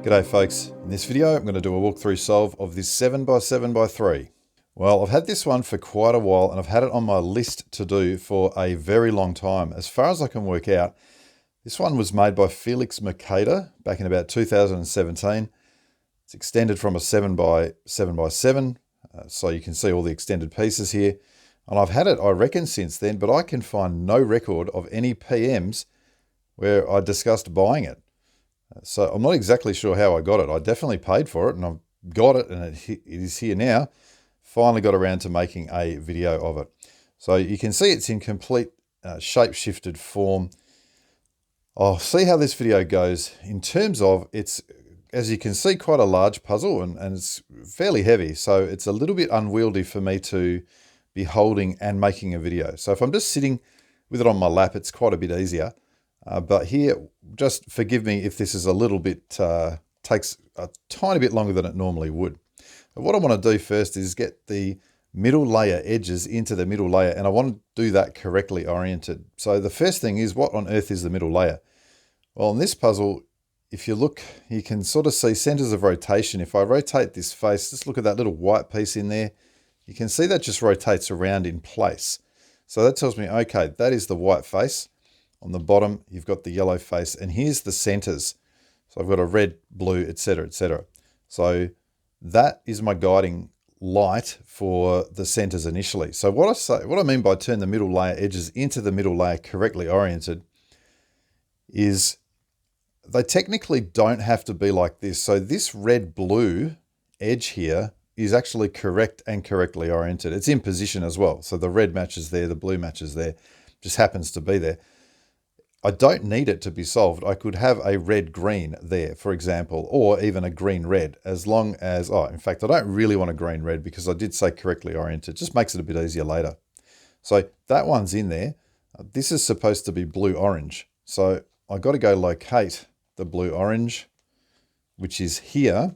G'day folks, in this video I'm going to do a walkthrough solve of this 7x7x3. Well, I've had this one for quite a while and I've had it on my list to do for a very long time. As far as I can work out, this one was made by Felix Mercader back in about 2017. It's extended from a 7x7x7, so you can see all the extended pieces here. And I've had it, I reckon, since then, but I can find no record of any PMs where I discussed buying it. So I'm not exactly sure how I got it. I definitely paid for it and I've got it and it is here now. Finally got around to making a video of it. So you can see it's in complete shape-shifted form. I'll see how this video goes. In terms of, it's, as you can see, quite a large puzzle and it's fairly heavy. So it's a little bit unwieldy for me to be holding and making a video. So if I'm just sitting with it on my lap, it's quite a bit easier. But here, just forgive me if this is a little bit, takes a tiny bit longer than it normally would. But what I want to do first is get the middle layer edges into the middle layer, and I want to do that correctly oriented. So the first thing is, what on earth is the middle layer? Well, in this puzzle, if you look, you can sort of see centers of rotation. If I rotate this face, just look at that little white piece in there. You can see that just rotates around in place. So that tells me, okay, that is the white face. On the bottom, you've got the yellow face, and here's the centers. So I've got a red, blue, etc., etc. So that is my guiding light for the centers initially. So what I mean by turn the middle layer edges into the middle layer correctly oriented is they technically don't have to be like this. So this red-blue edge here is actually correct and correctly oriented. It's in position as well. So the red matches there, the blue matches there, just happens to be there. I don't need it to be solved. I could have a red-green there, for example, or even a green-red, as long as, in fact, I don't really want a green-red because I did say correctly oriented. It just makes it a bit easier later. So that one's in there. This is supposed to be blue-orange. So I've got to go locate the blue-orange, which is here.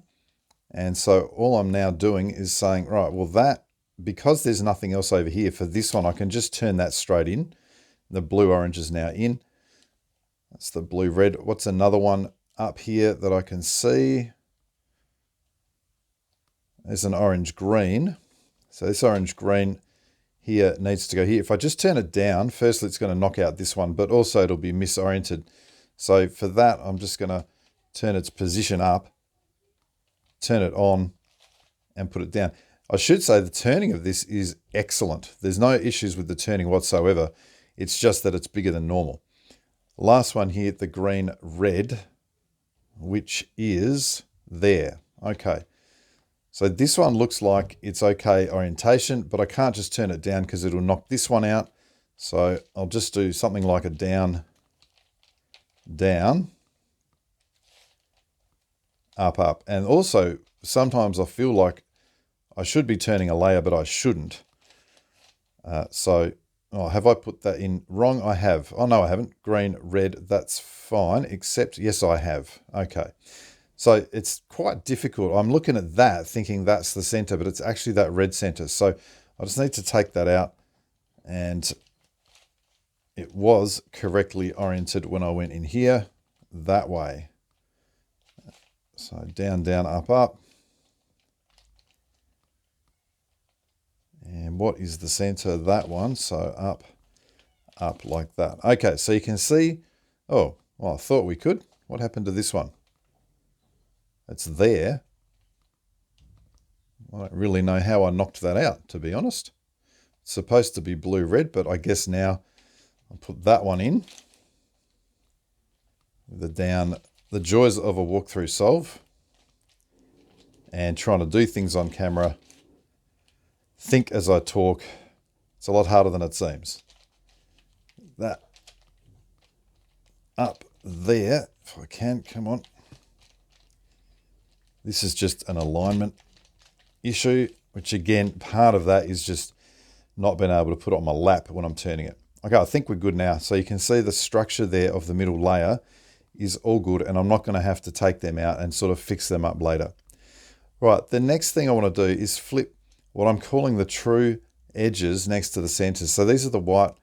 And so all I'm now doing is saying, right, well that, because there's nothing else over here for this one, I can just turn that straight in. The blue-orange is now in. That's the blue-red. What's another one up here that I can see? There's an orange-green. So this orange-green here needs to go here. If I just turn it down, firstly it's going to knock out this one, but also it'll be misoriented. So for that, I'm just going to turn its position up, turn it on, and put it down. I should say the turning of this is excellent. There's no issues with the turning whatsoever. It's just that it's bigger than normal. Last one here, the green-red, which is there. Okay. So this one looks like it's okay orientation, but I can't just turn it down because it'll knock this one out. So I'll just do something like a down, down, up, up. And also, sometimes I feel like I should be turning a layer, but I shouldn't. Have I put that in wrong? I have. Oh, no, I haven't. Green, red, that's fine, except, yes, I have. Okay. So it's quite difficult. I'm looking at that thinking that's the center, but it's actually that red center. So I just need to take that out, and it was correctly oriented when I went in here that way. So down, down, up, up. And what is the center of that one? So up, up like that. Okay, so you can see, oh, well, I thought we could. What happened to this one? It's there. I don't really know how I knocked that out, to be honest. It's supposed to be blue-red, but I guess now I'll put that one in. The down, the joys of a walkthrough solve. And trying to do things on camera. Think as I talk. It's a lot harder than it seems. That up there, if I can, come on. This is just an alignment issue, which again, part of that is just not being able to put it on my lap when I'm turning it. Okay, I think we're good now. So you can see the structure there of the middle layer is all good, and I'm not going to have to take them out and sort of fix them up later. Right, the next thing I want to do is flip what I'm calling the true edges next to the centers. So these are the white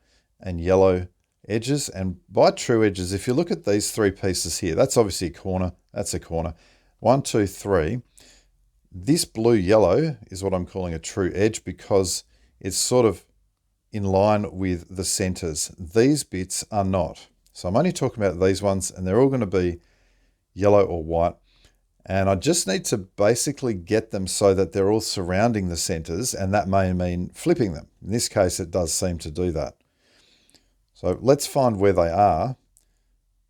and yellow edges. And by true edges, if you look at these three pieces here, that's obviously a corner, that's a corner. 1, 2, 3. This blue yellow is what I'm calling a true edge because it's sort of in line with the centers. These bits are not. So I'm only talking about these ones, and they're all going to be yellow or white. And I just need to basically get them so that they're all surrounding the centers, and that may mean flipping them. In this case, it does seem to do that. So let's find where they are.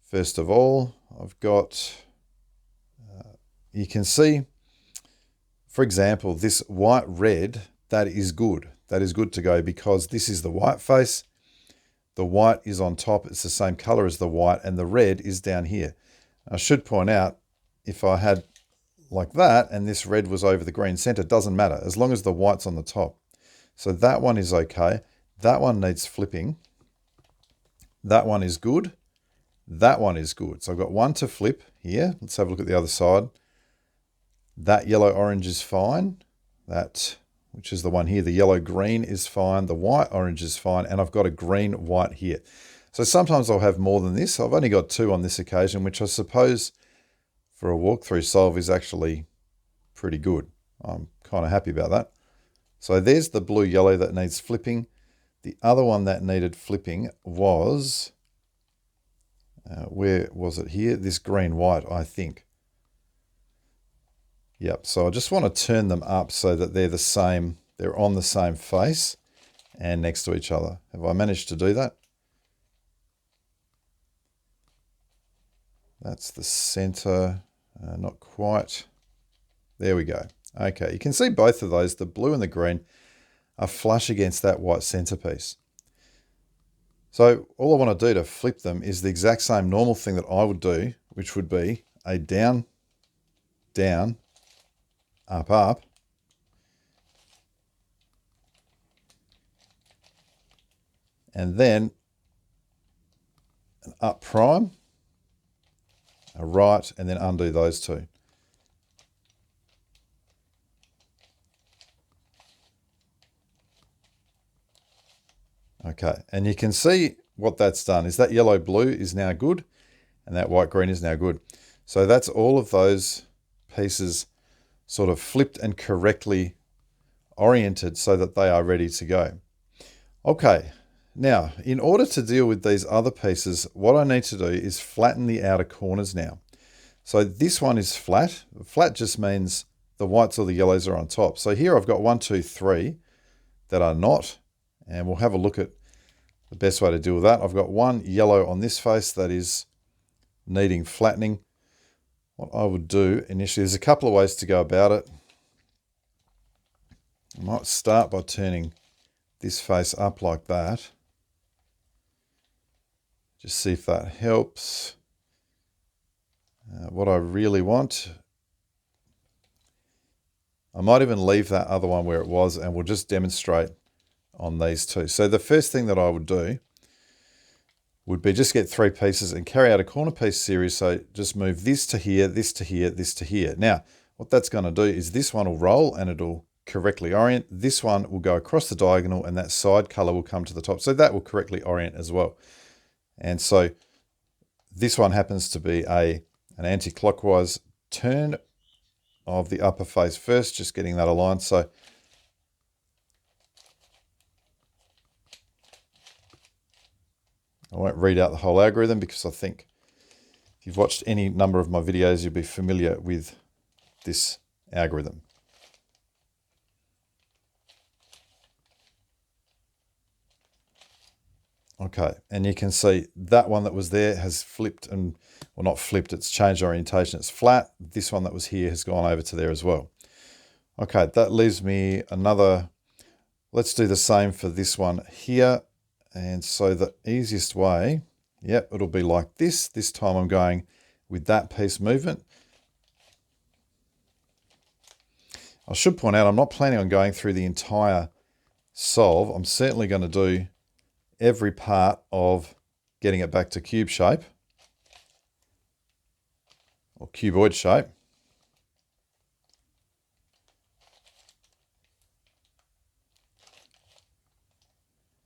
First of all, I've got, you can see, for example, this white red, that is good. That is good to go because this is the white face. The white is on top. It's the same color as the white, and the red is down here. I should point out, if I had like that and this red was over the green center, it doesn't matter as long as the white's on the top. So that one is okay. That one needs flipping. That one is good. That one is good. So I've got one to flip here. Let's have a look at the other side. That yellow-orange is fine. That, which is the one here, the yellow-green is fine. The white-orange is fine. And I've got a green-white here. So sometimes I'll have more than this. I've only got 2 on this occasion, which I suppose for a walkthrough solve is actually pretty good. I'm kind of happy about that. So there's the blue-yellow that needs flipping. The other one that needed flipping was, where was it here? This green-white, I think. Yep, so I just want to turn them up so that they're the same, they're on the same face and next to each other. Have I managed to do that? That's the center, not quite. There we go. Okay, you can see both of those, the blue and the green, are flush against that white centerpiece. So all I want to do to flip them is the exact same normal thing that I would do, which would be a down, down, up, up, and then an up prime, a right, and then undo those 2. Okay, and you can see what that's done is that yellow-blue is now good, and that white-green is now good. So that's all of those pieces sort of flipped and correctly oriented so that they are ready to go. Okay, now in order to deal with these other pieces, what I need to do is flatten the outer corners now. So this one is flat. Flat just means the whites or the yellows are on top. So here I've got 1, 2, 3 that are not, and we'll have a look at the best way to deal with that. I've got one yellow on this face that is needing flattening. What I would do initially, there's a couple of ways to go about it. I might start by turning this face up like that. Just see if that helps. What I really want, I might even leave that other one where it was and we'll just demonstrate on these 2. So the first thing that I would do would be just get 3 pieces and carry out a corner piece series. So just move this to here, this to here, this to here. Now, what that's going to do is this one will roll and it'll correctly orient. This one will go across the diagonal and that side color will come to the top. So that will correctly orient as well. And so this one happens to be an anti-clockwise turn of the upper face first, just getting that aligned. So I won't read out the whole algorithm because I think if you've watched any number of my videos, you'll be familiar with this algorithm. Okay, and you can see that one that was there has flipped and, well, not flipped, it's changed orientation. It's flat. This one that was here has gone over to there as well. Okay, that leaves me another, let's do the same for this one here. And so the easiest way, yep, it'll be like this. This time I'm going with that piece movement. I should point out, I'm not planning on going through the entire solve. I'm certainly going to do every part of getting it back to cube shape or cuboid shape.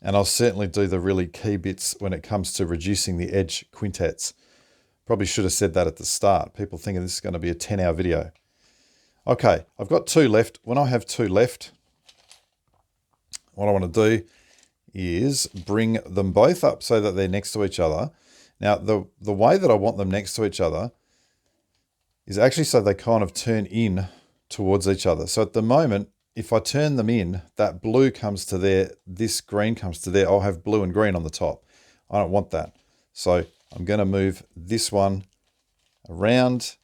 And I'll certainly do the really key bits when it comes to reducing the edge quintets. Probably should have said that at the start. People thinking this is going to be a 10-hour video. Okay, I've got 2 left. When I have 2 left, what I want to do is bring them both up so that they're next to each other. Now, the way that I want them next to each other is actually so they kind of turn in towards each other. So at the moment, if I turn them in, that blue comes to there, this green comes to there, I'll have blue and green on the top. I don't want that. So I'm going to move this one around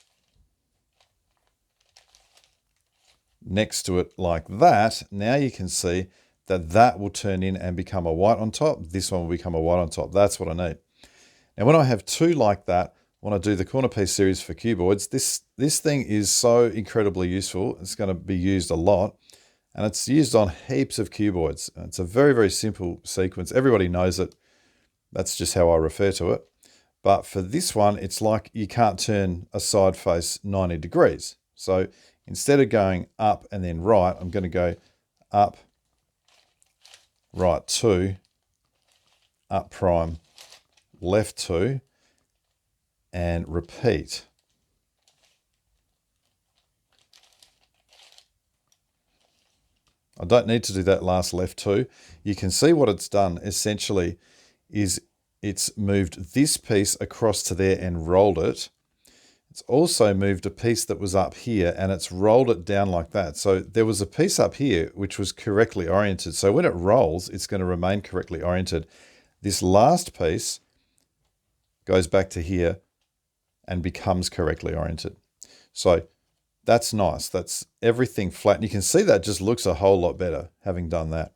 next to it like that. Now you can see that that will turn in and become a white on top. This one will become a white on top. That's what I need. Now, when I have 2 like that, when I do the corner piece series for cuboids, this thing is so incredibly useful. It's going to be used a lot, and it's used on heaps of cuboids. It's a very, very simple sequence. Everybody knows it. That's just how I refer to it. But for this one, it's like you can't turn a side face 90 degrees. So instead of going up and then right, I'm going to go up, right 2, up prime, left 2, and repeat. I don't need to do that last left 2. You can see what it's done essentially is it's moved this piece across to there and rolled it. It's also moved a piece that was up here and it's rolled it down like that. So there was a piece up here which was correctly oriented. So when it rolls, it's going to remain correctly oriented. This last piece goes back to here and becomes correctly oriented. So that's nice. That's everything flat. And you can see that just looks a whole lot better having done that.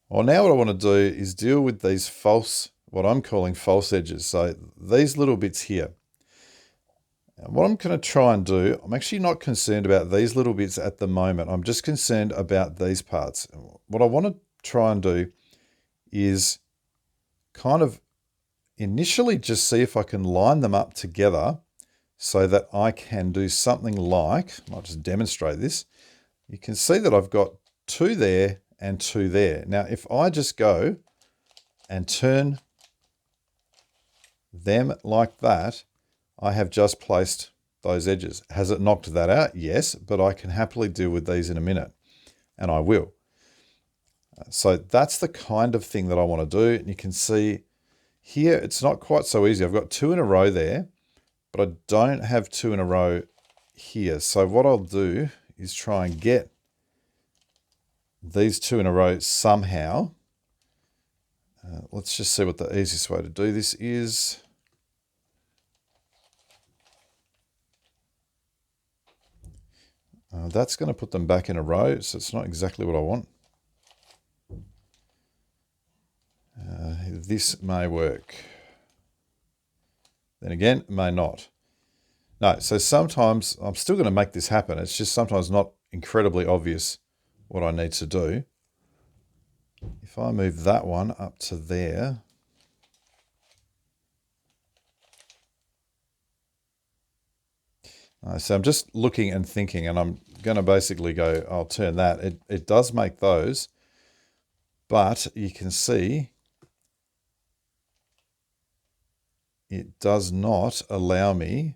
Well, now what I want to do is deal with these false, what I'm calling false edges. So these little bits here. And what I'm going to try and do, I'm actually not concerned about these little bits at the moment. I'm just concerned about these parts. What I want to try and do is kind of initially just see if I can line them up together so that I can do something like, I'll just demonstrate this. You can see that I've got 2 there and 2 there. Now, if I just go and turn them like that, I have just placed those edges. Has it knocked that out? Yes, but I can happily deal with these in a minute, and I will. So that's the kind of thing that I want to do. And you can see here, it's not quite so easy. I've got 2 in a row there, but I don't have 2 in a row here. So what I'll do is try and get these 2 in a row somehow. Let's just see what the easiest way to do this is. That's going to put them back in a row, so it's not exactly what I want. This may work. Then again, may not. No, so sometimes I'm still going to make this happen. It's just sometimes not incredibly obvious what I need to do. If I move that one up to there, so I'm just looking and thinking, and I'm going to basically go, I'll turn that. It does make those, but you can see it does not allow me.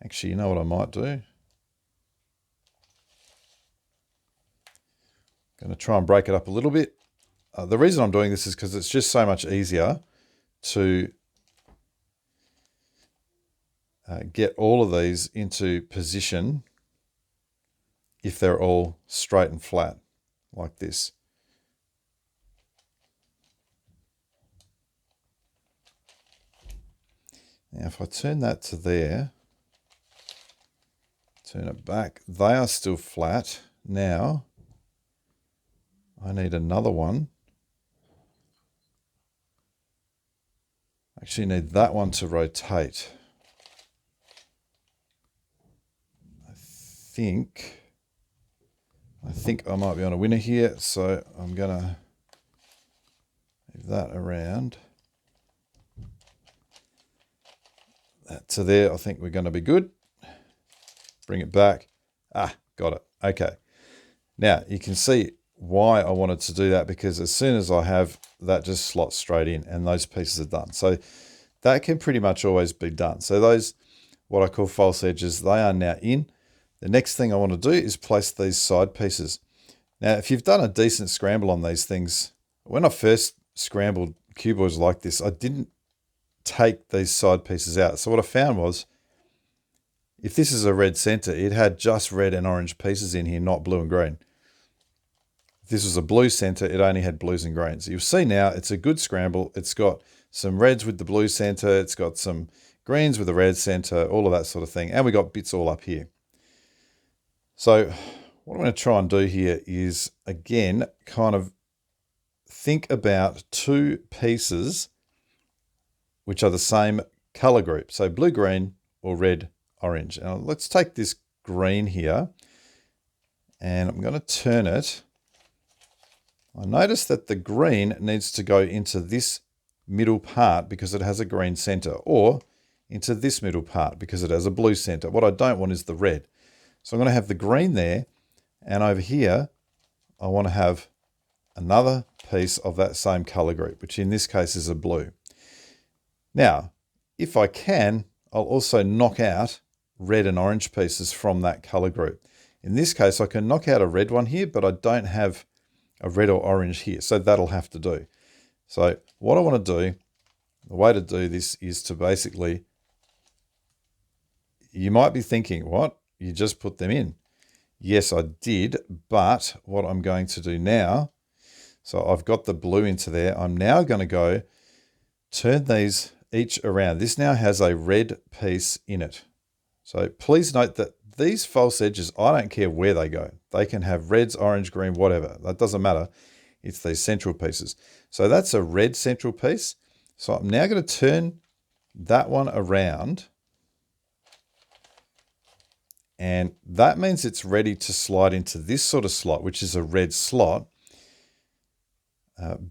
Actually, you know what I might do? I'm going to try and break it up a little bit. The reason I'm doing this is because it's just so much easier to get all of these into position if they're all straight and flat like this. Now, if I turn that to there, turn it back, they are still flat. Now, I need another one. I actually need that one to rotate. I think I might be on a winner here, so I'm going to move that around. That to there, I think we're going to be good. Bring it back. Got it. Okay. Now, you can see why I wanted to do that, because as soon as I have that, just slots straight in and those pieces are done. So that can pretty much always be done. So those, what I call false edges, they are now in. The next thing I want to do is place these side pieces. Now, if you've done a decent scramble on these things, when I first scrambled cuboids like this, I didn't take these side pieces out. So what I found was, if this is a red center, it had just red and orange pieces in here, not blue and green. If this was a blue center, it only had blues and greens. You'll see now it's a good scramble. It's got some reds with the blue center. It's got some greens with the red center, all of that sort of thing. And we got bits all up here. So what I'm going to try and do here is, again, kind of think about two pieces which are the same color group. So blue, green, or red, orange. Now let's take this green here, and I'm going to turn it. I notice that the green needs to go into this middle part because it has a green center, or into this middle part because it has a blue center. What I don't want is the red. So I'm going to have the green there, and over here, I want to have another piece of that same color group, which in this case is a blue. Now, if I can, I'll also knock out red and orange pieces from that color group. In this case, I can knock out a red one here, but I don't have a red or orange here, so that'll have to do. So what I want to do, the way to do this is to basically, you might be thinking, what? You just put them in. Yes, I did, but what I'm going to do now, so I've got the blue into there. I'm now going to go turn these each around. This now has a red piece in it. So please note that these false edges, I don't care where they go. They can have reds, orange, green, whatever. That doesn't matter. It's these central pieces. So that's a red central piece. So I'm now going to turn that one around. And that means it's ready to slide into this sort of slot, which is a red slot.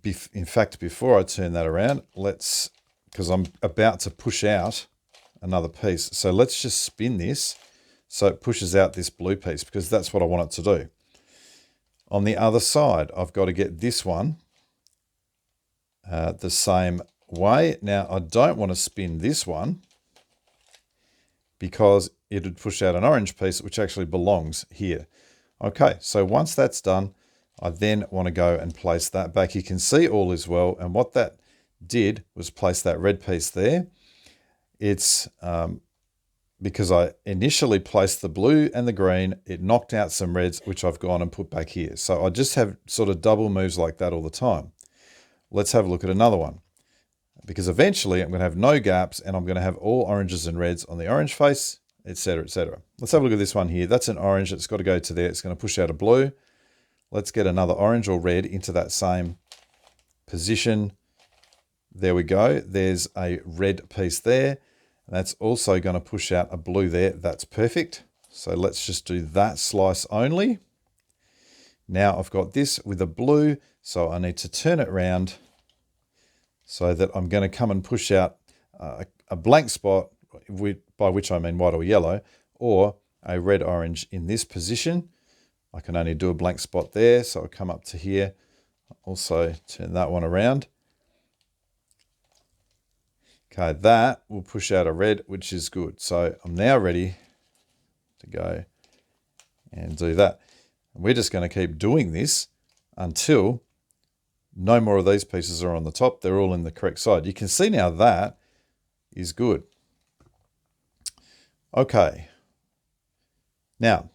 In fact, before I turn that around, because I'm about to push out another piece. So let's just spin this so it pushes out this blue piece, because that's what I want it to do. On the other side, I've got to get this one the same way. Now, I don't want to spin this one because it would push out an orange piece, which actually belongs here. Okay, so once that's done, I then want to go and place that back. You can see all is well, and what that did was place that red piece there. It's because I initially placed the blue and the green, it knocked out some reds, which I've gone and put back here. So I just have sort of double moves like that all the time. Let's have a look at another one, because eventually I'm going to have no gaps and I'm going to have all oranges and reds on the orange face, etc., etc. Let's have a look at this one here. That's an orange. It's got to go to there. It's going to push out a blue. Let's get another orange or red into that same position. There we go. There's a red piece there. That's also going to push out a blue there. That's perfect. So let's just do that slice only. Now I've got this with a blue, so I need to turn it around so that I'm going to come and push out a blank spot, by which I mean white or yellow, or a red-orange in this position. I can only do a blank spot there, so I'll come up to here, also turn that one around. Okay, that will push out a red, which is good. So I'm now ready to go and do that. And we're just going to keep doing this until no more of these pieces are on the top. They're all in the correct side. You can see now that is good. Okay. Now,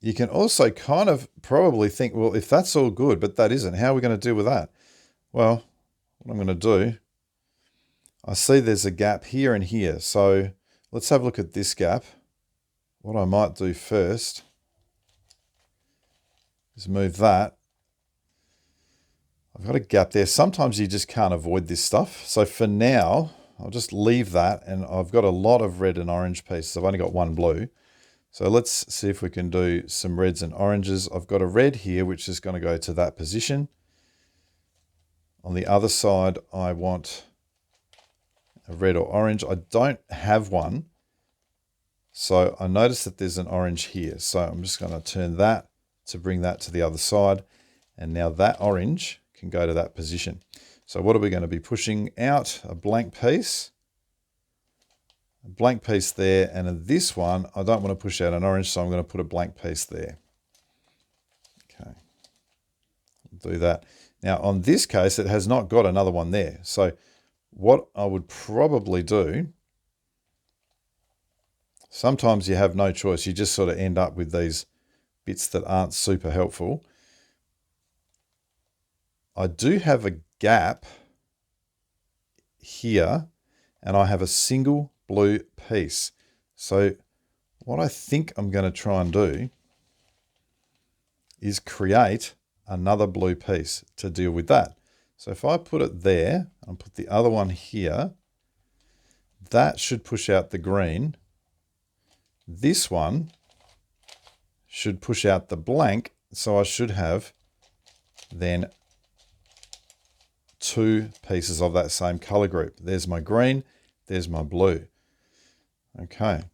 you can also kind of probably think, well, if that's all good, but that isn't, how are we going to deal with that? Well, what I'm going to do, I see there's a gap here and here. So let's have a look at this gap. What I might do first is move that. I've got a gap there. Sometimes you just can't avoid this stuff. So for now, I'll just leave that, and I've got a lot of red and orange pieces. I've only got one blue. So let's see if we can do some reds and oranges. I've got a red here, which is going to go to that position. On the other side, I want a red or orange. I don't have one. So I notice that there's an orange here. So I'm just going to turn that to bring that to the other side. And now that orange can go to that position. So what are we going to be pushing out? A blank piece. a blank piece there, and in this one, I don't want to push out an orange, so I'm going to put a blank piece there. Okay, do that. Now, on this case, it has not got another one there. So what I would probably do, sometimes you have no choice. You just sort of end up with these bits that aren't super helpful. I do have a gap here, and I have a single blue piece. So what I think I'm going to try and do is create another blue piece to deal with that. So if I put it there and put the other one here, that should push out the green. This one should push out the blank, so I should have then two pieces of that same color group. There's my green, there's my blue. Okay,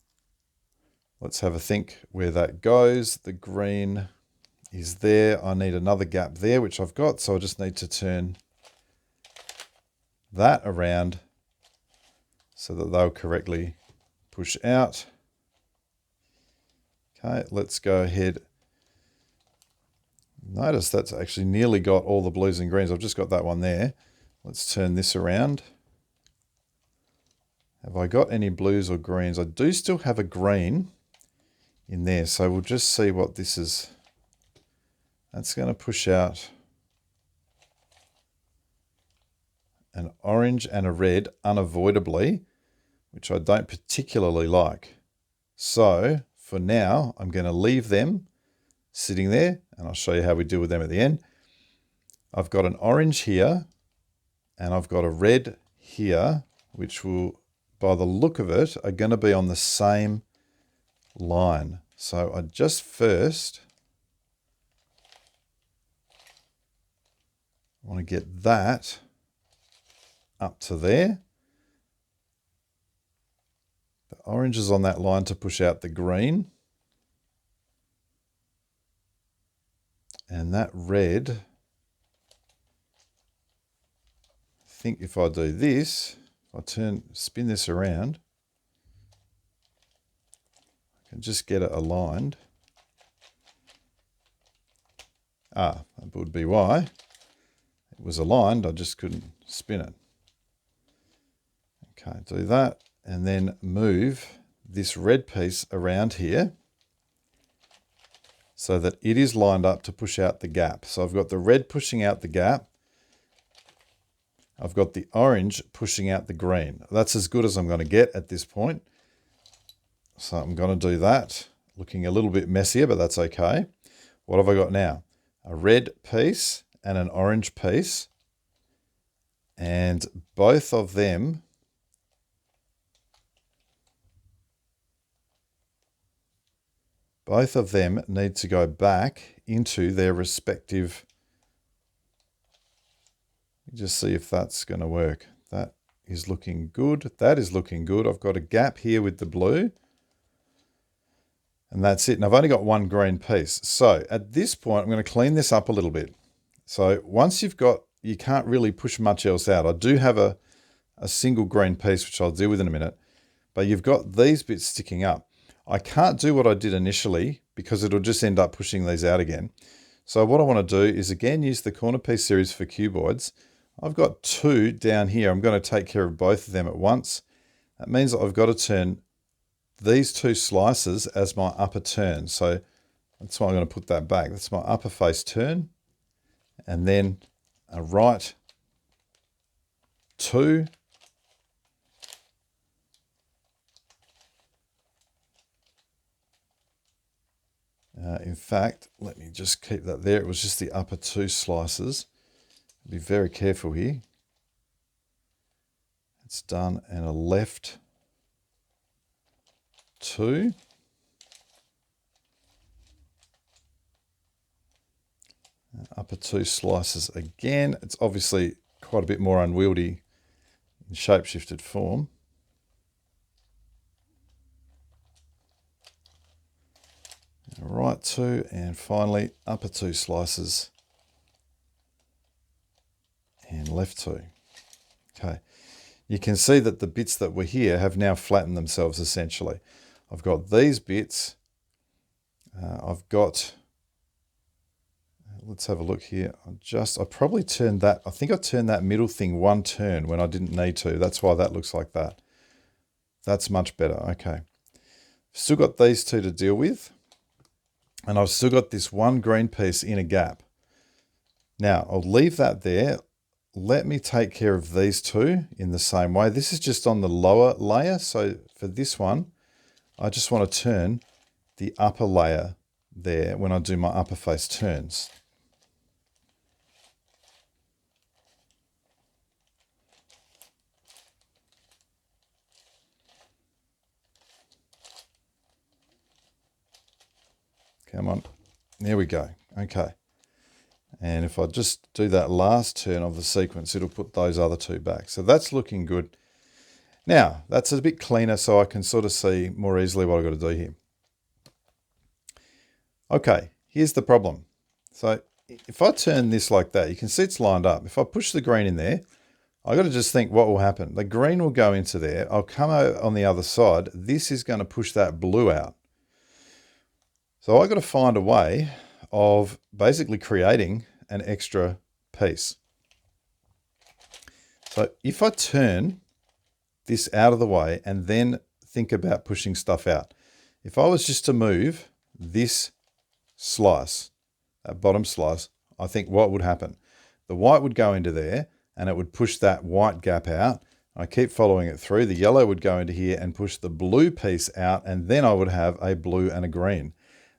let's have a think where that goes. The green is there. I need another gap there, which I've got, so I just need to turn that around so that they'll correctly push out. Okay, let's go ahead. Notice that's actually nearly got all the blues and greens. I've just got that one there. Let's turn this around. Have I got any blues or greens? I do still have a green in there, so we'll just see what this is. That's going to push out an orange and a red unavoidably, which I don't particularly like. So for now, I'm going to leave them sitting there, and I'll show you how we deal with them at the end. I've got an orange here, and I've got a red here, which will, by the look of it, are going to be on the same line. So I just first want to get that up to there. The orange is on that line to push out the green. And that red, I think if I do this, if I spin this around, I can just get it aligned. That would be why. It was aligned, I just couldn't spin it. Okay, do that, and then move this red piece around here so that it is lined up to push out the gap. So I've got the red pushing out the gap. I've got the orange pushing out the green. That's as good as I'm going to get at this point. So I'm going to do that. Looking a little bit messier, but that's okay. What have I got now? A red piece and an orange piece. And both of them need to go back into their respective. Just see if that's going to work. That is looking good. That is looking good. I've got a gap here with the blue. And that's it. And I've only got one green piece. So at this point, I'm going to clean this up a little bit. So once you've got, you can't really push much else out. I do have a single green piece, which I'll deal with in a minute. But you've got these bits sticking up. I can't do what I did initially because it'll just end up pushing these out again. So what I want to do is again use the corner piece series for cuboids. I've got two down here. I'm going to take care of both of them at once. That means that I've got to turn these two slices as my upper turn. So that's why I'm going to put that back. That's my upper face turn. And then a right two. In fact, let me just keep that there. It was just the upper two slices. Be very careful here. It's done, and a left two. Upper two slices again. It's obviously quite a bit more unwieldy in shape-shifted form. Right two, and finally upper two slices and left two. Okay, you can see that the bits that were here have now flattened themselves essentially. I've got these bits. I've got, let's have a look here. I probably turned that, I think I turned that middle thing one turn when I didn't need to. That's why that looks like that. That's much better. Okay. Still got these two to deal with. And I've still got this one green piece in a gap. Now, I'll leave that there. Let me take care of these two in the same way. This is just on the lower layer. So for this one, I just want to turn the upper layer there when I do my upper face turns. Come on. There we go. Okay. And if I just do that last turn of the sequence, it'll put those other two back. So that's looking good. Now, that's a bit cleaner so I can sort of see more easily what I've got to do here. Okay, here's the problem. So if I turn this like that, you can see it's lined up. If I push the green in there, I've got to just think what will happen. The green will go into there. I'll come out on the other side. This is going to push that blue out. So I've got to find a way of basically creating an extra piece. So if I turn this out of the way and then think about pushing stuff out, if I was just to move this slice, that bottom slice, I think what would happen? The white would go into there and it would push that white gap out. I keep following it through. The yellow would go into here and push the blue piece out, and then I would have a blue and a green.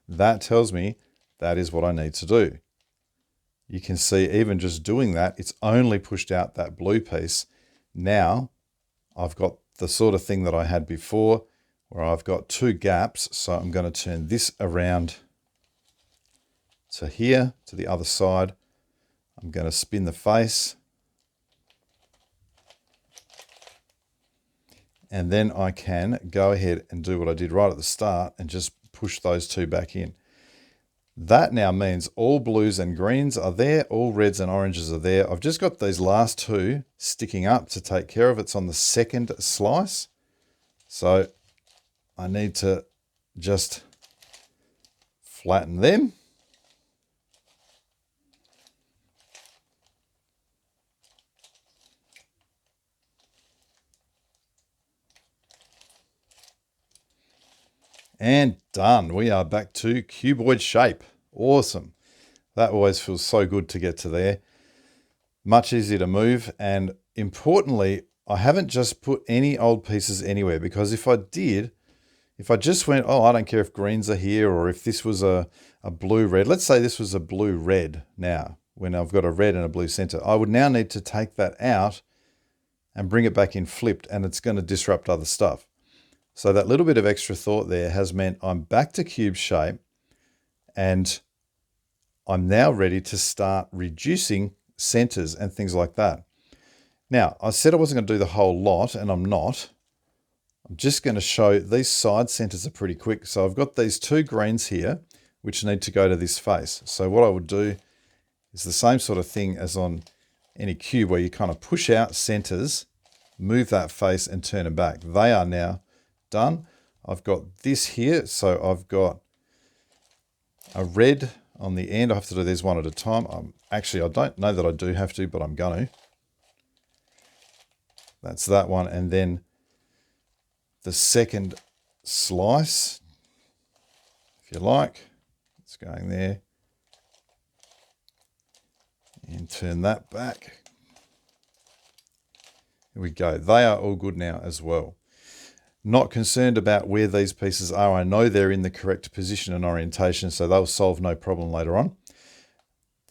That tells me that is what I need to do. You can see even just doing that, it's only pushed out that blue piece. Now I've got the sort of thing that I had before where I've got two gaps. So I'm going to turn this around to here, to the other side. I'm going to spin the face. And then I can go ahead and do what I did right at the start and just push those two back in. That now means all blues and greens are there, all reds and oranges are there. I've just got these last two sticking up to take care of. It's on the second slice. So I need to just flatten them. And done. We are back to cuboid shape. Awesome. That always feels so good to get to there. Much easier to move. And importantly, I haven't just put any old pieces anywhere, because if I did, if I just went, oh, I don't care if greens are here, or if this was a blue-red. Let's say this was a blue-red now, when I've got a red and a blue center. I would now need to take that out and bring it back in flipped, and it's going to disrupt other stuff. So that little bit of extra thought there has meant I'm back to cube shape, and I'm now ready to start reducing centers and things like that. Now, I said I wasn't going to do the whole lot, and I'm not. I'm just going to show these side centers are pretty quick. So I've got these two greens here, which need to go to this face. So what I would do is the same sort of thing as on any cube, where you kind of push out centers, move that face and turn them back. They are now done. I've got this here. So I've got a red on the end. I have to do these one at a time. Actually, I don't know that I do have to, but I'm going to. That's that one. And then the second slice, if you like, it's going there. And turn that back. Here we go. They are all good now as well. Not concerned about where these pieces are. I know they're in the correct position and orientation, so they'll solve no problem later on.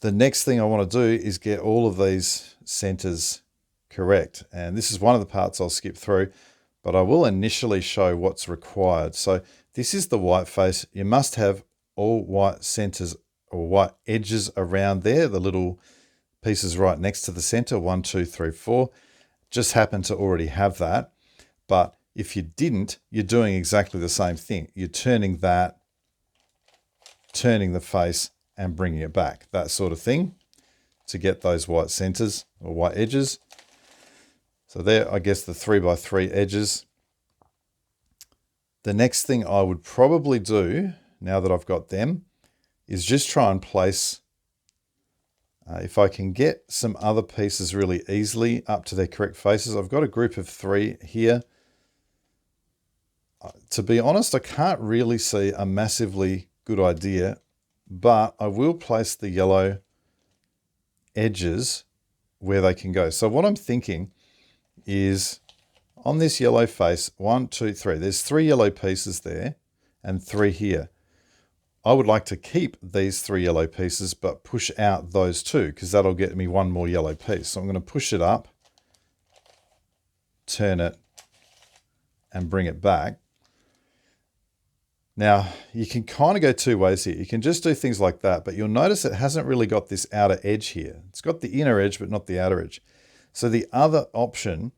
The next thing I want to do is get all of these centers correct. And this is one of the parts I'll skip through, but I will initially show what's required. So this is the white face. You must have all white centers or white edges around there, the little pieces right next to the center, 1, 2, 3, 4. Just happen to already have that. But if you didn't, you're doing exactly the same thing. You're turning that, turning the face and bringing it back, that sort of thing, to get those white centers or white edges. So there, I guess, the 3x3 edges. The next thing I would probably do, now that I've got them, is just try and place, if I can get some other pieces really easily up to their correct faces. I've got a group of 3 here. To be honest, I can't really see a massively good idea, but I will place the yellow edges where they can go. So what I'm thinking is on this yellow face, 1, 2, 3, there's 3 yellow pieces there and 3 here. I would like to keep these 3 yellow pieces, but push out those 2 because that'll get me 1 more yellow piece. So I'm going to push it up, turn it, and bring it back. Now, you can kind of go 2 ways here. You can just do things like that, but you'll notice it hasn't really got this outer edge here. It's got the inner edge, but not the outer edge. So the other option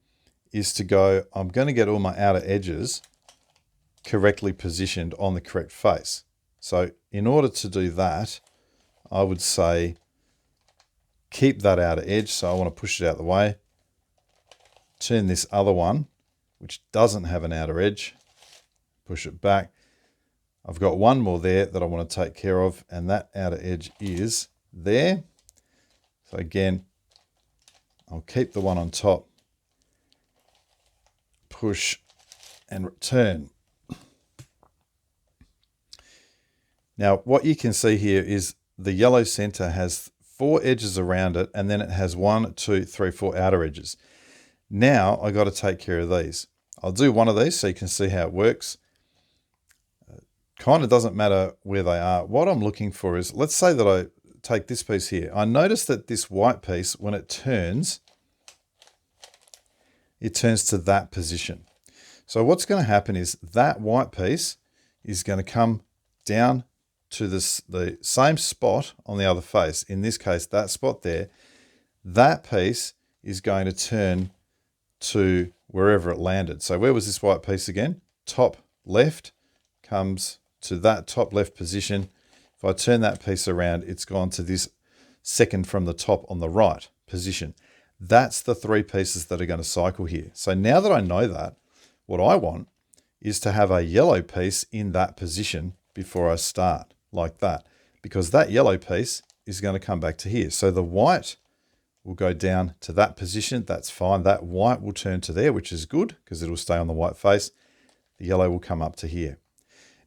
is to go, I'm going to get all my outer edges correctly positioned on the correct face. So in order to do that, I would say keep that outer edge. So I want to push it out of the way. Turn this other one, which doesn't have an outer edge, push it back. I've got 1 more there that I want to take care of, and that outer edge is there. So again, I'll keep the one on top, push and return. Now, what you can see here is the yellow center has 4 edges around it, and then it has 1, 2, 3, 4 outer edges. Now I got to take care of these. I'll do one of these so you can see how it works. Kind of doesn't matter where they are. What I'm looking for is, let's say that I take this piece here. I notice that this white piece, when it turns to that position. So what's going to happen is that white piece is going to come down to the same spot on the other face. In this case, that spot there. That piece is going to turn to wherever it landed. So where was this white piece again? Top left, comes to that top left position. If I turn that piece around, it's gone to this second from the top on the right position. That's the 3 pieces that are going to cycle here. So now that I know that, what I want is to have a yellow piece in that position before I start, like that, because that yellow piece is going to come back to here. So the white will go down to that position. That's fine. That white will turn to there, which is good because it'll stay on the white face. The yellow will come up to here.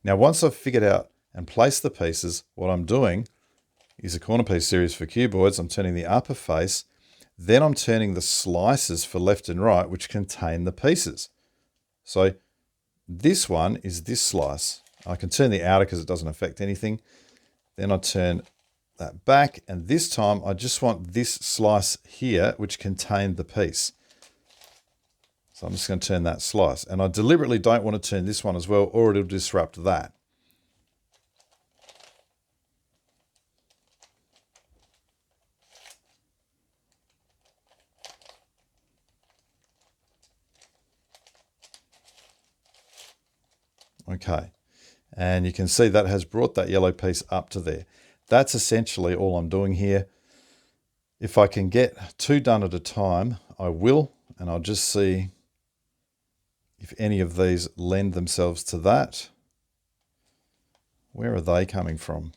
Now, once I've figured out and placed the pieces, what I'm doing is a corner piece series for cuboids. I'm turning the upper face, then I'm turning the slices for left and right, which contain the pieces. So this one is this slice. I can turn the outer because it doesn't affect anything. Then I turn that back, and this time I just want this slice here, which contained the piece. So I'm just going to turn that slice, and I deliberately don't want to turn this one as well, or it'll disrupt that. Okay, and you can see that has brought that yellow piece up to there. That's essentially all I'm doing here. If I can get 2 done at a time, I will, and I'll just see if any of these lend themselves to that. Where are they coming from?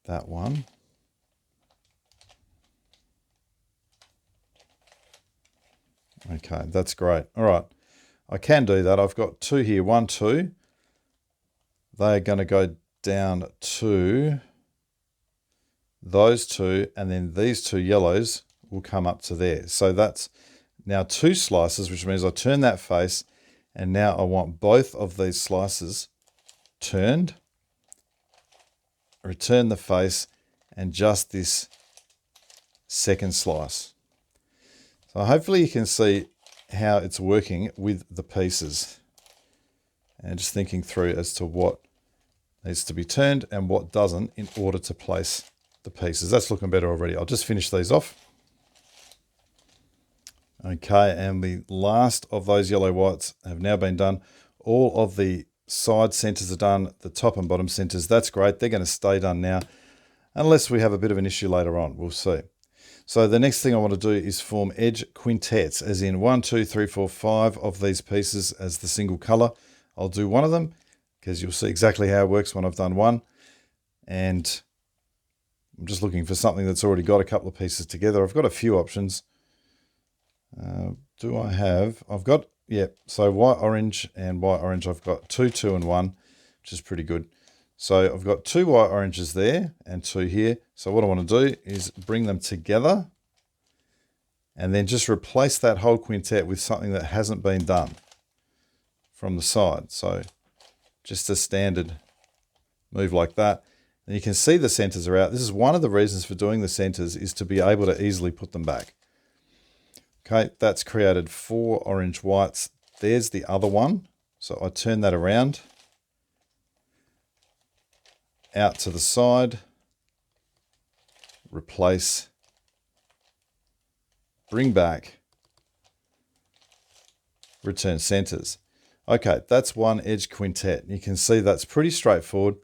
That one. Okay, that's great. All right, I can do that. I've got 2 here, 1, 2. They're going to go down to those 2, and then these 2 yellows will come up to there. So that's now 2 slices, which means I turn that face, and now I want both of these slices turned, return the face, and just this second slice. So hopefully you can see how it's working with the pieces, and just thinking through as to what needs to be turned and what doesn't in order to place the pieces. That's looking better already. I'll just finish these off. Okay, and the last of those yellow whites have now been done. All of the side centers are done, the top and bottom centers. That's great. They're going to stay done now, unless we have a bit of an issue later on. We'll see. So the next thing I want to do is form edge quintets, as in 1, 2, 3, 4, 5 of these pieces as the single color. I'll do one of them because you'll see exactly how it works when I've done one. And I'm just looking for something that's already got a couple of pieces together. I've got a few options. Do I have? I've got, yeah, so white, orange, and white, orange. I've got 2, 2, and 1, which is pretty good. So I've got 2 white oranges there and 2 here. So what I want to do is bring them together and then just replace that whole quintet with something that hasn't been done from the side. So just a standard move like that. And you can see the centers are out. This is one of the reasons for doing the centers, is to be able to easily put them back. Okay, that's created 4 orange whites. There's the other one. So I turn that around, out to the side, replace, bring back, return centers. Okay, that's one edge quintet. You can see that's pretty straightforward.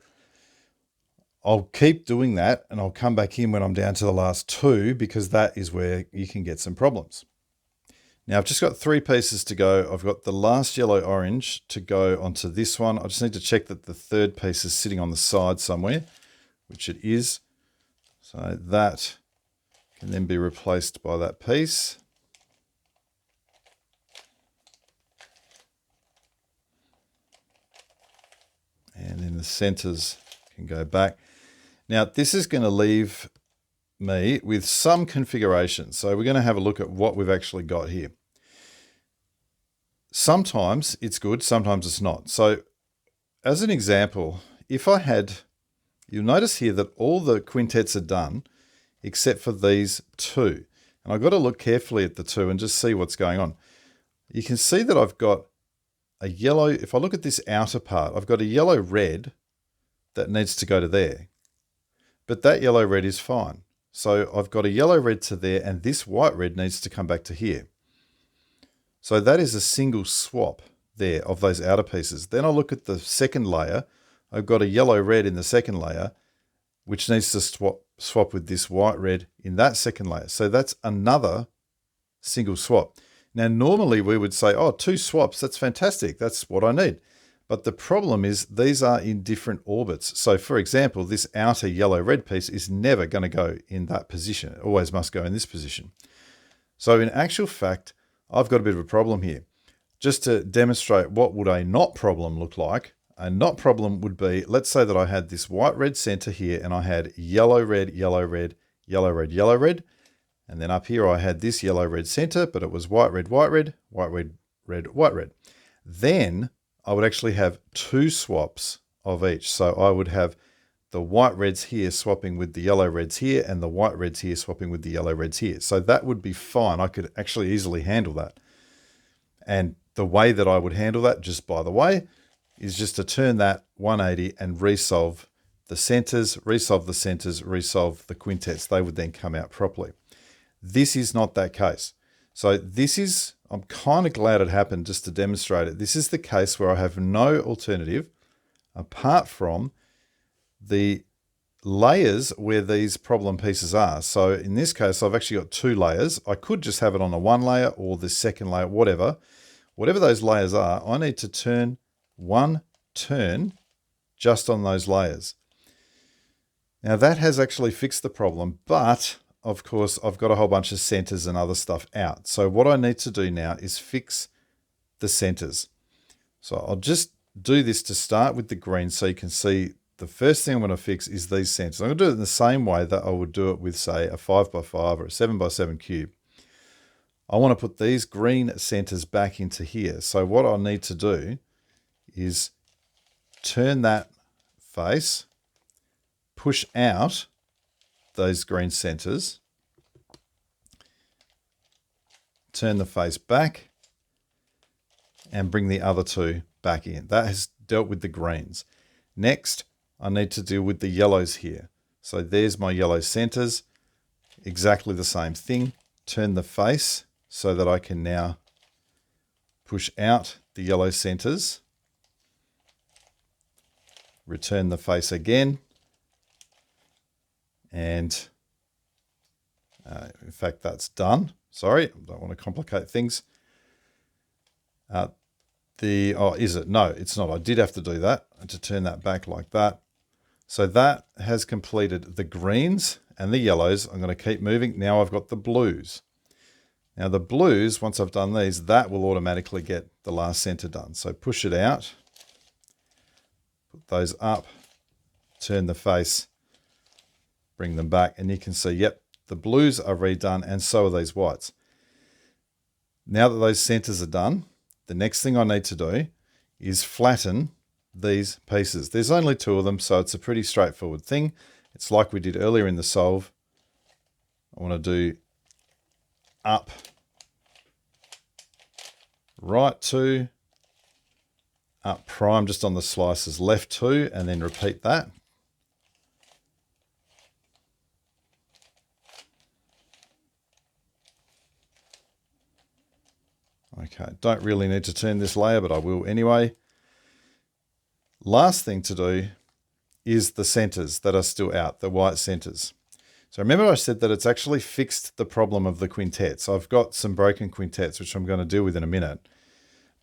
I'll keep doing that and I'll come back in when I'm down to the last 2, because that is where you can get some problems. Now I've just got 3 pieces to go. I've got the last yellow orange to go onto this one. I just need to check that the third piece is sitting on the side somewhere, which it is. So that can then be replaced by that piece. And then the centers can go back. Now this is going to leave me with some configuration. So we're going to have a look at what we've actually got here. Sometimes it's good, sometimes it's not. So as an example, if I had, you'll notice here that all the quintets are done except for these 2. And I've got to look carefully at the 2 and just see what's going on. You can see that I've got a yellow, if I look at this outer part, I've got a yellow red that needs to go to there. But that yellow red is fine. So I've got a yellow red to there, and this white red needs to come back to here. So that is a single swap there of those outer pieces. Then I'll look at the second layer. I've got a yellow red in the second layer, which needs to swap with this white red in that second layer. So that's another single swap. Now, normally we would say, oh, 2 swaps, that's fantastic. That's what I need. But the problem is these are in different orbits. So for example, this outer yellow-red piece is never going to go in that position. It always must go in this position. So in actual fact, I've got a bit of a problem here. Just to demonstrate what would a not problem look like, a not problem would be, let's say that I had this white-red center here and I had yellow-red, yellow-red, yellow-red, yellow-red. And then up here I had this yellow-red center, but it was white-red, white-red, white-red, red, white-red. Then I would actually have 2 swaps of each. So I would have the white reds here swapping with the yellow reds here, and the white reds here swapping with the yellow reds here. So that would be fine. I could actually easily handle that. And the way that I would handle that, just by the way, is just to turn that 180 and resolve the centers, resolve the quintets. They would then come out properly. This is not that case. So this is, I'm kind of glad it happened just to demonstrate it. This is the case where I have no alternative apart from the layers where these problem pieces are. So in this case, I've actually got 2 layers. I could just have it on a 1 layer or the second layer, whatever. Whatever those layers are, I need to turn 1 turn just on those layers. Now that has actually fixed the problem, but of course, I've got a whole bunch of centers and other stuff out. So what I need to do now is fix the centers. So I'll just do this to start with the green so you can see the first thing I'm going to fix is these centers. I'm going to do it in the same way that I would do it with, say, a 5x5 or a 7x7 cube. I want to put these green centers back into here. So what I'll need to do is turn that face, push out those green centers, turn the face back, and bring the other 2 back in. That has dealt with the greens. Next, I need to deal with the yellows here. So there's my yellow centers, exactly the same thing. Turn the face so that I can now push out the yellow centers, return the face again, and In fact, that's done. Sorry, I don't want to complicate things. Oh, is it? No, it's not. I did have to do that to turn that back like that. So that has completed the greens and the yellows. I'm going to keep moving. Now I've got the blues. Now the blues, once I've done these, that will automatically get the last center done. So push it out, put those up, turn the face, bring them back, and you can see, yep, the blues are redone and so are these whites. Now that those centers are done, the next thing I need to do is flatten these pieces. There's only 2 of them, so it's a pretty straightforward thing. It's like we did earlier in the solve. I want to do up, right 2, up prime just on the slices, left 2, and then repeat that. Okay, don't really need to turn this layer, but I will anyway. Last thing to do is the centers that are still out, the white centers. So remember I said that it's actually fixed the problem of the quintets. I've got some broken quintets, which I'm going to deal with in a minute.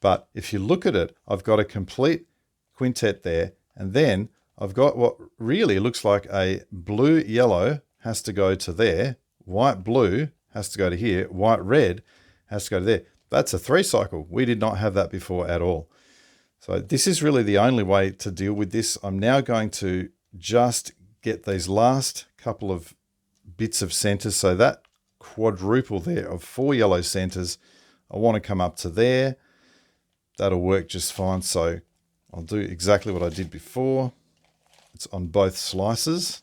But if you look at it, I've got a complete quintet there, and then I've got what really looks like a blue-yellow has to go to there, white-blue has to go to here, white-red has to go to there. That's a 3-cycle. We did not have that before at all. So this is really the only way to deal with this. I'm now going to just get these last couple of bits of centers. So that quadruple there of 4 yellow centers, I want to come up to there. That'll work just fine. So I'll do exactly what I did before. It's on both slices.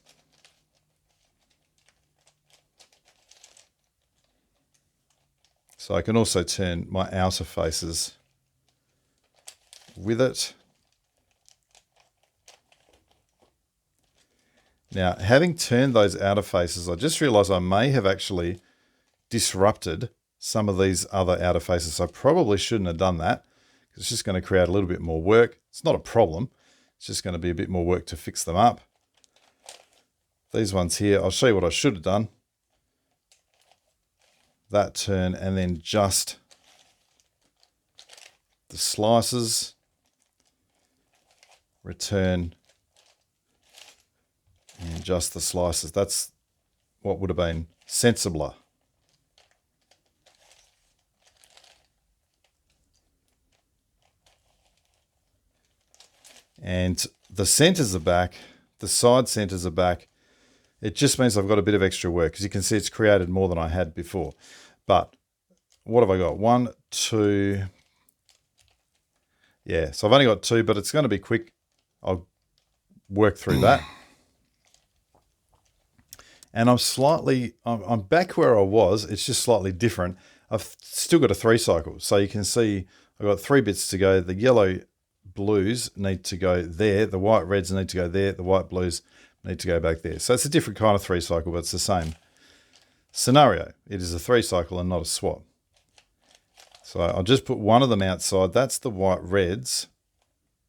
So I can also turn my outer faces with it. Now, having turned those outer faces, I just realized I may have actually disrupted some of these other outer faces. So I probably shouldn't have done that. It's just going to create a little bit more work. It's not a problem. It's just going to be a bit more work to fix them up. These ones here, I'll show you what I should have done. That turn, and then just the slices, return, and just the slices. That's what would have been sensibler. And the centers are back, the side centers are back. It just means I've got a bit of extra work, because you can see it's created more than I had before. But what have I got? 1, 2. Yeah, so I've only got 2, but it's going to be quick. I'll work through that. And I'm back where I was. It's just slightly different. I've still got a 3-cycle. So you can see I've got 3 bits to go. The yellow blues need to go there. The white reds need to go there. The white blues need to go back there. So it's a different kind of 3-cycle, but it's the same scenario. It is a 3-cycle and not a swap. So I'll just put one of them outside. That's the white reds.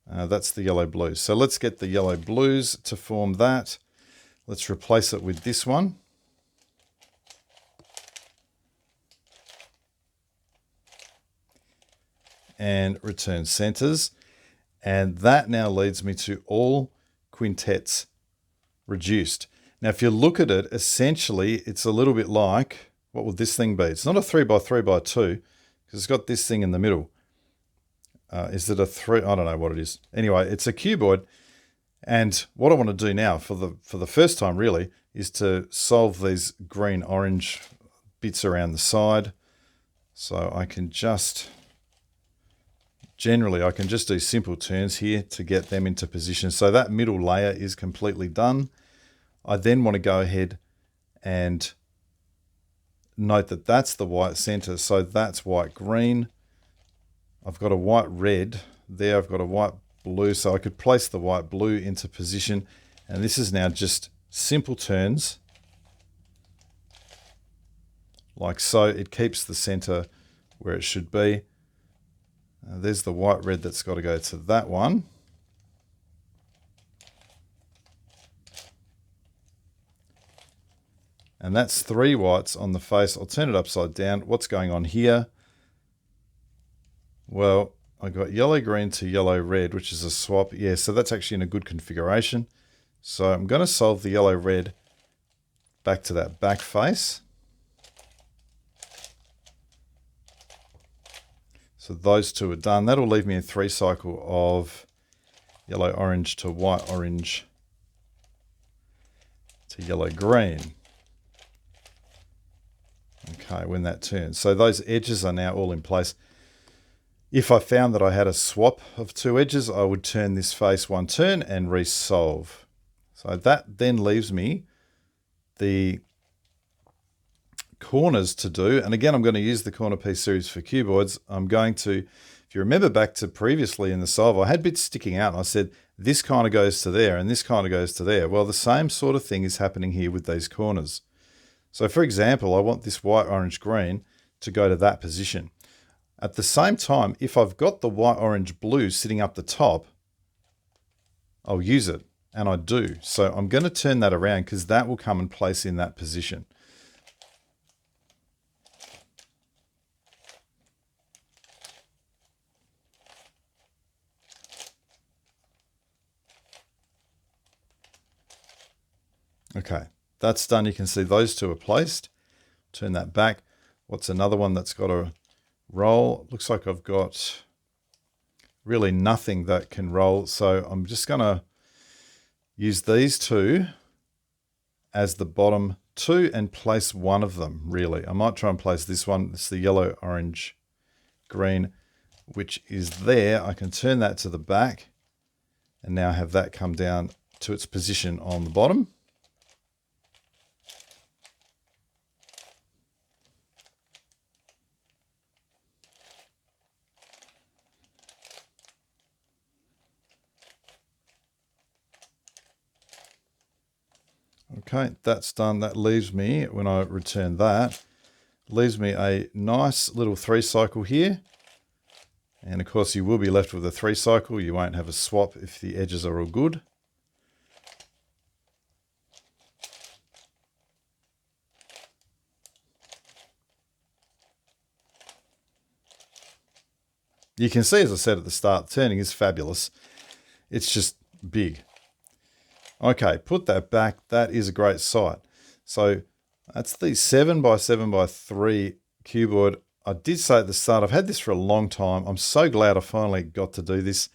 That's the yellow blues. So let's get the yellow blues to form that. Let's replace it with this one. And return centers. And that now leads me to all quintets reduced. Now, if you look at it, essentially, it's a little bit like, what would this thing be? It's not a 3x3x2, because it's got this thing in the middle. Is it a 3? I don't know what it is. Anyway, it's a cuboid. And what I want to do now, for the first time really, is to solve these green-orange bits around the side. So I can just... Generally, I can just do simple turns here to get them into position. So that middle layer is completely done. I then want to go ahead and note that that's the white center. So that's white green. I've got a white red there. I've got a white blue. So I could place the white blue into position. And this is now just simple turns. Like so. It keeps the center where it should be. There's the white red that's got to go to that one. And that's 3 whites on the face. I'll turn it upside down. What's going on here? Well, I got yellow-green to yellow-red, which is a swap. Yeah, so that's actually in a good configuration. So I'm going to solve the yellow-red back to that back face. So those two are done. That'll leave me a 3 cycle of yellow-orange to white-orange to yellow-green. Okay, when that turns. So those edges are now all in place. If I found that I had a swap of 2 edges, I would turn this face 1 turn and resolve. So that then leaves me the corners to do. And again, I'm going to use the corner piece series for cuboids. I'm going to, if you remember back to previously in the solve, I had bits sticking out and I said, this kind of goes to there and this kind of goes to there. Well, the same sort of thing is happening here with these corners. So for example, I want this white, orange, green to go to that position. At the same time, if I've got the white, orange, blue sitting up the top, I'll use it, and I do. So I'm going to turn that around because that will come and place in that position. Okay, that's done. You can see those two are placed. Turn that back. What's another one that's got a roll? Looks like I've got really nothing that can roll. So I'm just going to use these two as the bottom two and place one of them, really. I might try and place this one. It's the yellow, orange, green, which is there. I can turn that to the back and now have that come down to its position on the bottom. Okay, that's done. That leaves me, when I return that, leaves me a nice little 3 cycle here. And of course you will be left with a 3 cycle. You won't have a swap if the edges are all good. You can see, as I said at the start, turning is fabulous. It's just big. Okay, put that back. That is a great sight. So that's the 7x7x3 cuboid. I did say at the start, I've had this for a long time. I'm so glad I finally got to do this,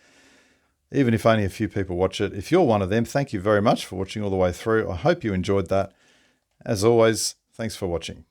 even if only a few people watch it. If you're one of them, thank you very much for watching all the way through. I hope you enjoyed that. As always, thanks for watching.